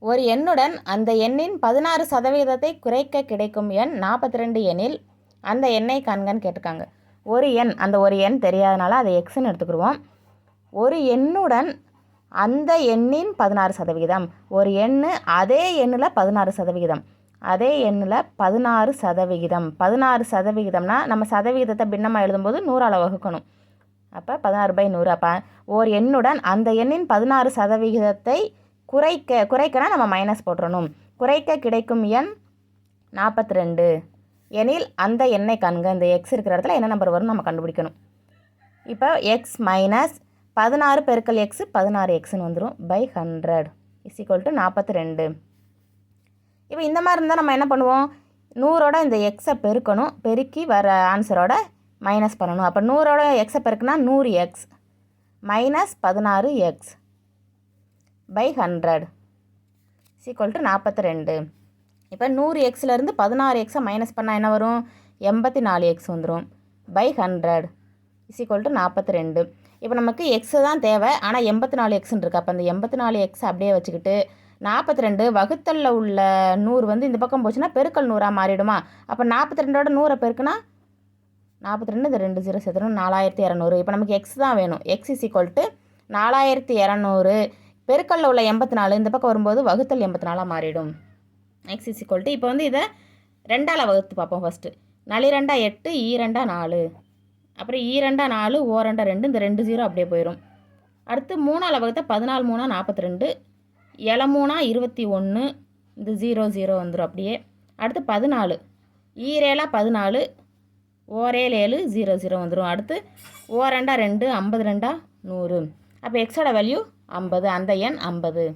ஒரு எண்ணுடன் அந்த எண்ணின் 16% குறைக்க கிடைக்கும் எண் 42 எனில் அந்த எண்ணை காண்கன்னு கேட்டிருக்காங்க. ஒரு எண், அந்த ஒரு எண் தெரியாதனால அதை எக்ஸ்ன்னு எடுத்துக்கிடுவோம். ஒரு எண்ணுடன் அந்த எண்ணின் 16%, ஒரு எண்ணு அதே எண்ணில் 16%, அதே எண்ணில் 16%, 16%னா நம்ம சதவிகிதத்தை பின்னமாக எழுதும்போது 100ஆல் வகுக்கணும். அப்போ 16/100. அப்போ ஒரு எண்ணுடன் அந்த எண்ணின் 16%ஐ குறைக்கனா நம்ம மைனஸ் போட்டுறணும். குறைக்க கிடைக்கும் எண் 42 எனில் அந்த எண்ணை காண்க. இந்த எக்ஸ் இருக்கிற இடத்துல என்ன நம்பர் வரும் நம்ம கண்டுபிடிக்கணும். இப்போ எக்ஸ் மைனஸ் 16 பெருக்கல் எக்ஸு 16xன்னு வந்துடும் பை 100 = 42. இப்போ இந்த மாதிரி இருந்தால் நம்ம என்ன பண்ணுவோம், 100ஓட இந்த எக்ஸை பெருக்கணும், பெருக்கி வர ஆன்சரோட மைனஸ் பண்ணணும். அப்போ 100ஓட எக்ஸை பெருக்குனா 100x மைனஸ் 16x பை 100 = 42. இப்போ 100xலேருந்து 16xை மைனஸ் பண்ணால் என்ன வரும், 84x வந்துடும் பை 100 = 42. இப்போ நமக்கு எக்ஸு தான் தேவை, ஆனால் 84xன்னு இருக்குது. அப்போ அந்த 84x அப்படியே வச்சுக்கிட்டு 42 வகுத்தலில் உள்ள 100 வந்து இந்த பக்கம் போச்சுன்னா பெருக்கல் 100ஆக மாறிடுமா. அப்போ 42ஓட 100 பெருக்குனா 42, இந்த 2 0 சேர்த்துணும் 4200. இப்போ நமக்கு எக்ஸ் தான் வேணும். எக்ஸ் = 4200 பெருக்கல்ல உள்ள 84 இந்த பக்கம் வரும்போது வகுத்தல் 84ஆக மாறிடும். எக்ஸ் = இப்போ வந்து இதை 2ஆல் வகுத்து பார்ப்போம். ஃபஸ்ட்டு 4 2 8, 2 4, அப்புறம் 2 4, 2 2, இந்த 2 0 அப்படியே போயிடும். அடுத்து 3ஆல் வகுத்த 14 3 42, 7 3 21, இந்த 0 0 வந்துடும் அப்படியே. அடுத்து 14, 7 14, 7 7 0 0 வந்துடும். அடுத்து 2 2, 52 100. அப்போ எக்ஸோட வேல்யூ 50, அந்த எண் 50.